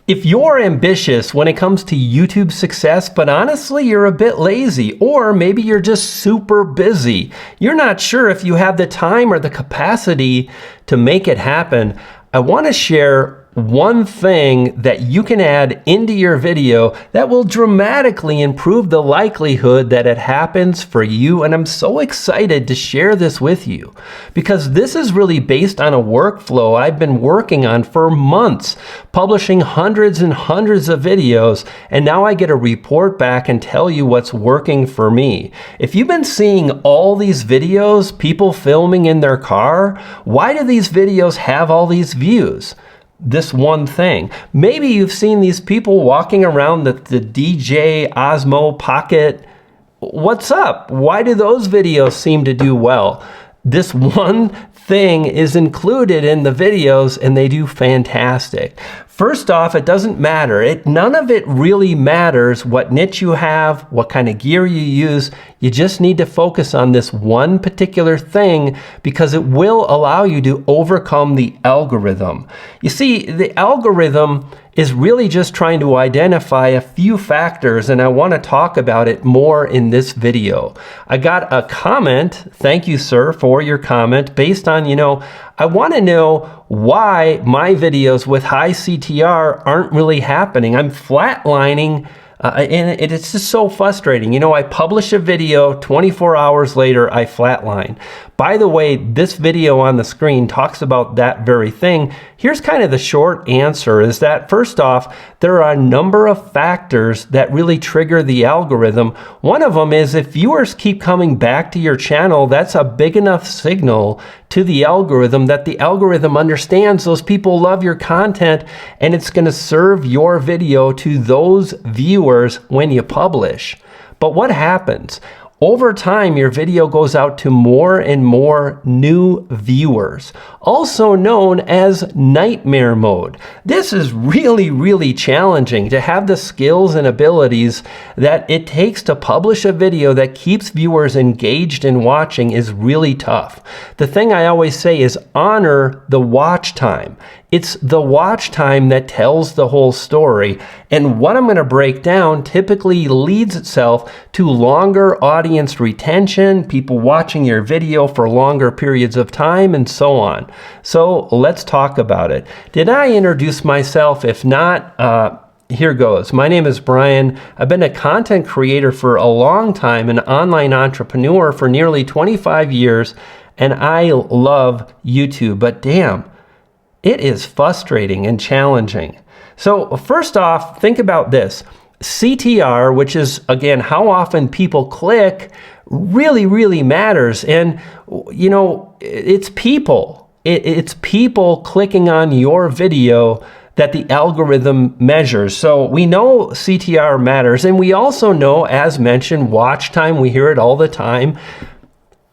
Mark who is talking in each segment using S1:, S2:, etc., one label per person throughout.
S1: If you're ambitious when it comes to YouTube success, but honestly you're a bit lazy, or maybe you're just super busy, you're not sure if you have the time or the capacity to make it happen, I want to share one thing that you can add into your video that will dramatically improve the likelihood that it happens for you. And I'm so excited to share this with you because this is really based on a workflow I've been working on for months, publishing hundreds and hundreds of videos, and now I get a report back and tell you what's working for me. If you've been seeing all these videos, people filming in their car, why do these videos have all these views? This one thing. Maybe you've seen these people walking around the DJI Osmo Pocket. What's up? Why do those videos seem to do well? This one thing is included in the videos and they do fantastic. First off, it doesn't matter. None of it really matters what niche you have, what kind of gear you use. You just need to focus on this one particular thing because it will allow you to overcome the algorithm. You see, the algorithm is really just trying to identify a few factors, and I want to talk about it more in this video. I got a comment, thank you sir for your comment, based on, I want to know why my videos with high CTR aren't really happening. I'm flatlining, and it's just so frustrating. I publish a video, 24 hours later, I flatline. By the way, this video on the screen talks about that very thing. Here's kind of the short answer is that first off, there are a number of factors that really trigger the algorithm. One of them is if viewers keep coming back to your channel, that's a big enough signal to the algorithm that the algorithm understands those people love your content and it's going to serve your video to those viewers when you publish. But what happens? Over time, your video goes out to more and more new viewers, also known as nightmare mode. This is really, really challenging to have the skills and abilities that it takes to publish a video that keeps viewers engaged in watching is really tough. The thing I always say is honor the watch time. It's the watch time that tells the whole story. And what I'm going to break down typically leads itself to longer audience retention, people watching your video for longer periods of time, and so on. So let's talk about it. Did I introduce myself? If not, here goes. My name is Brian. I've been a content creator for a long time, an online entrepreneur for nearly 25 years, and I love YouTube. But damn, it is frustrating and challenging. So first off, think about this. CTR, which is, again, how often people click, really, really matters. And, it's people. It's people clicking on your video that the algorithm measures. So we know CTR matters. And we also know, as mentioned, watch time. We hear it all the time.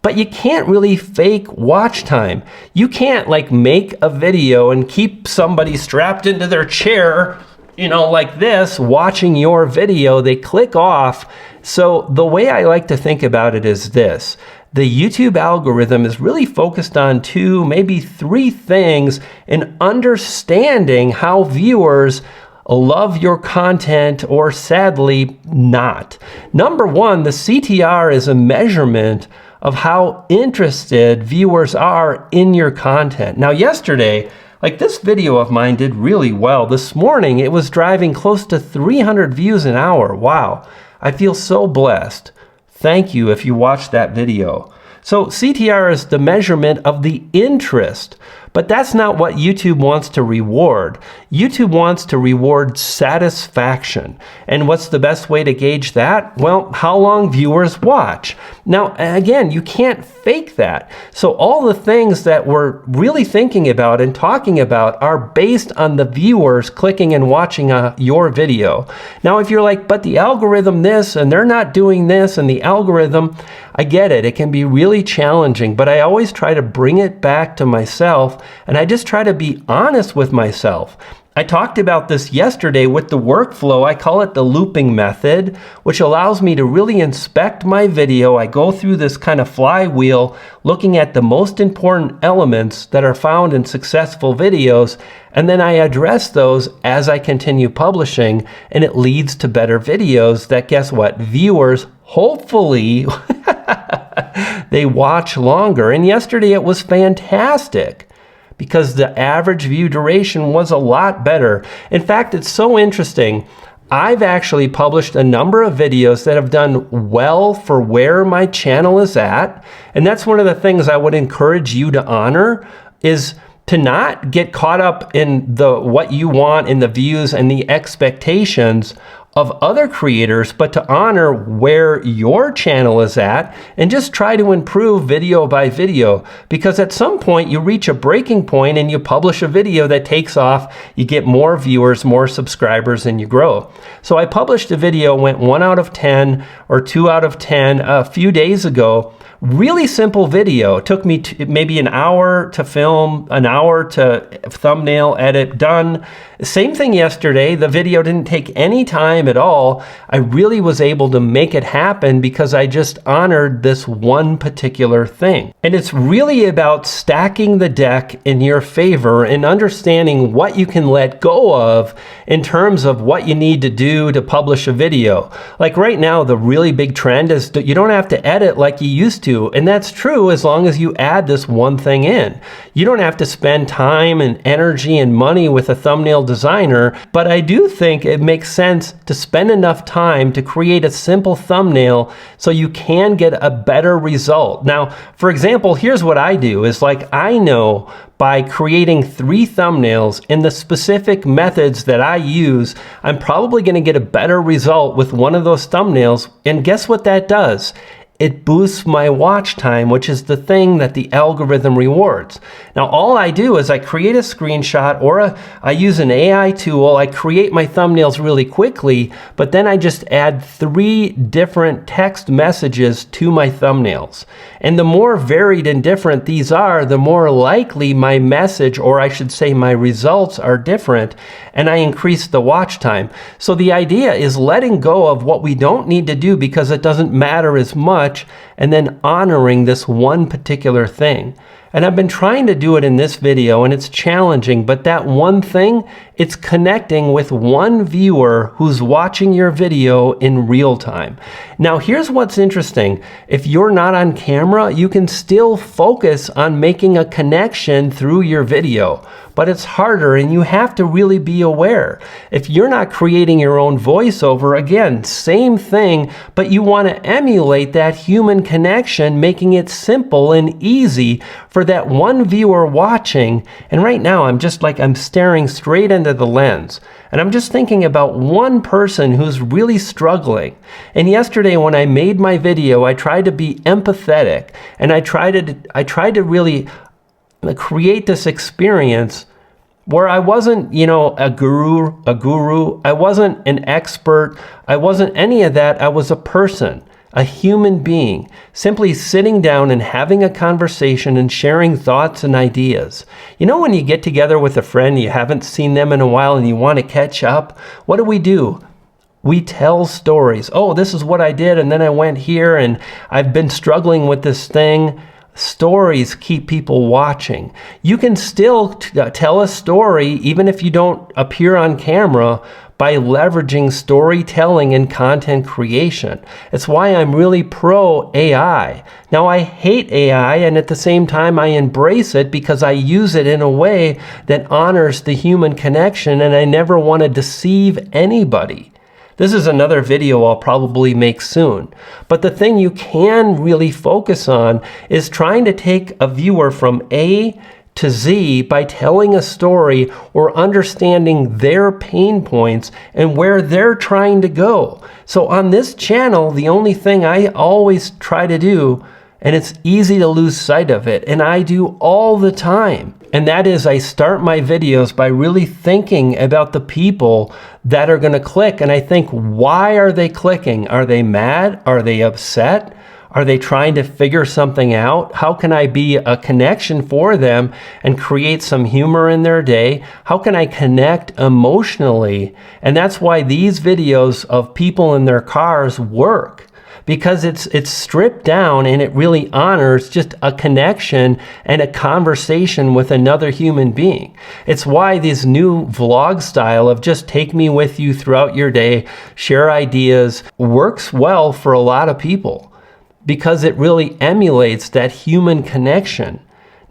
S1: But you can't really fake watch time. You can't make a video and keep somebody strapped into their chair, like this, watching your video. They click off. So the way I like to think about it is this. The YouTube algorithm is really focused on 2, maybe 3 things in understanding how viewers love your content or sadly not. Number 1, the CTR is a measurement of how interested viewers are in your content. Now yesterday, this video of mine did really well. This morning, it was driving close to 300 views an hour. Wow, I feel so blessed. Thank you if you watched that video. So CTR is the measurement of the interest, but that's not what YouTube wants to reward. YouTube wants to reward satisfaction. And what's the best way to gauge that? Well, how long viewers watch. Now, again, you can't fake that. So all the things that we're really thinking about and talking about are based on the viewers clicking and watching your video. Now, if you're like, but the algorithm this and they're not doing this and the algorithm, I get it. It can be really challenging, but I always try to bring it back to myself and I just try to be honest with myself. I talked about this yesterday with the workflow. I call it the looping method, which allows me to really inspect my video. I go through this kind of flywheel, looking at the most important elements that are found in successful videos, and then I address those as I continue publishing, and it leads to better videos that, guess what, viewers hopefully they watch longer. And yesterday it was fantastic, because the average view duration was a lot better. In fact, it's so interesting. I've actually published a number of videos that have done well for where my channel is at. And that's one of the things I would encourage you to honor, is to not get caught up in what you want in the views and the expectations of other creators, but to honor where your channel is at and just try to improve video by video. Because at some point you reach a breaking point and you publish a video that takes off, you get more viewers, more subscribers, and you grow. So I published a video, went 1 out of 10 or 2 out of 10 a few days ago. Really simple video. It took me maybe an hour to film, an hour to thumbnail, edit, done. Same thing yesterday. The video didn't take any time at all. I really was able to make it happen because I just honored this one particular thing. And it's really about stacking the deck in your favor and understanding what you can let go of in terms of what you need to do to publish a video. Like right now, the really big trend is that you don't have to edit like you used to. And that's true as long as you add this one thing in. You don't have to spend time and energy and money with a thumbnail designer, but I do think it makes sense to spend enough time to create a simple thumbnail so you can get a better result. Now, for example, here's what I do is, like, I know by creating 3 thumbnails in the specific methods that I use, I'm probably going to get a better result with one of those thumbnails. And guess what that does? It boosts my watch time, which is the thing that the algorithm rewards. Now, all I do is I create a screenshot, or I use an AI tool. I create my thumbnails really quickly, but then I just add 3 different text messages to my thumbnails. And the more varied and different these are, the more likely my message, or I should say my results, are different, and I increase the watch time. So the idea is letting go of what we don't need to do because it doesn't matter as much, and then honoring this one particular thing. And I've been trying to do it in this video, and it's challenging, but that one thing, it's connecting with one viewer who's watching your video in real time. Now, here's what's interesting. If you're not on camera, you can still focus on making a connection through your video, but it's harder, and you have to really be aware. If you're not creating your own voiceover, again, same thing, but you want to emulate that human connection, making it simple and easy for that one viewer watching. And right now, I'm staring straight into the lens, and I'm just thinking about one person who's really struggling. And yesterday, when I made my video, I tried to be empathetic, and I tried to really create this experience where I wasn't, a guru. I wasn't an expert. I wasn't any of that. I was a person, a human being, simply sitting down and having a conversation and sharing thoughts and ideas. When you get together with a friend, you haven't seen them in a while and you want to catch up, what do? We tell stories. Oh, this is what I did, and then I went here, and I've been struggling with this thing. Stories keep people watching. You can still tell a story even if you don't appear on camera by leveraging storytelling and content creation. It's why I'm really pro AI. Now, I hate AI, and at the same time I embrace it because I use it in a way that honors the human connection, and I never want to deceive anybody. This is another video I'll probably make soon. But the thing you can really focus on is trying to take a viewer from A to Z by telling a story or understanding their pain points and where they're trying to go. So on this channel, the only thing I always try to do, and it's easy to lose sight of it, and I do all the time, and that is I start my videos by really thinking about the people that are going to click. And I think, why are they clicking? Are they mad? Are they upset? Are they trying to figure something out? How can I be a connection for them and create some humor in their day? How can I connect emotionally? And that's why these videos of people in their cars work, because it's stripped down and it really honors just a connection and a conversation with another human being. It's why this new vlog style of just take me with you throughout your day, share ideas, works well for a lot of people, because it really emulates that human connection.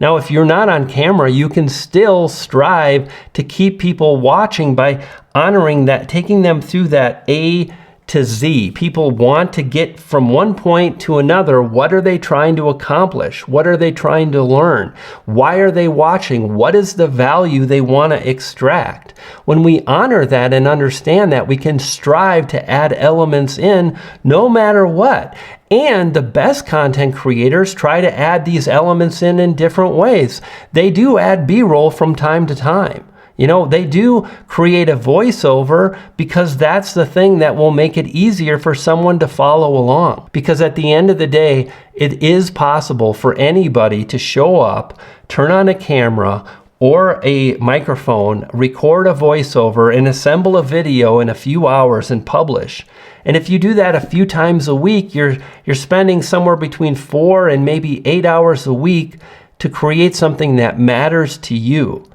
S1: Now, if you're not on camera, you can still strive to keep people watching by honoring that, taking them through that A to Z. People want to get from one point to another. What are they trying to accomplish? What are they trying to learn? Why are they watching? What is the value they want to extract? When we honor that and understand that, we can strive to add elements in no matter what. And the best content creators try to add these elements in different ways. They do add B-roll from time to time. You know, they do create a voiceover because that's the thing that will make it easier for someone to follow along. Because at the end of the day, it is possible for anybody to show up, turn on a camera or a microphone, record a voiceover, and assemble a video in a few hours and publish. And if you do that a few times a week, you're spending somewhere between 4 and maybe 8 hours a week to create something that matters to you.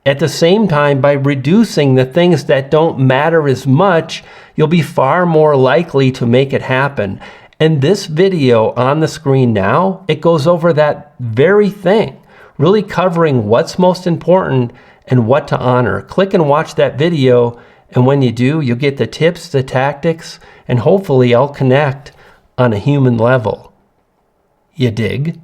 S1: At the same time, by reducing the things that don't matter as much, you'll be far more likely to make it happen. And this video on the screen now, it goes over that very thing, really covering what's most important and what to honor. Click and watch that video, and when you do, you'll get the tips, the tactics, and hopefully I'll connect on a human level. You dig?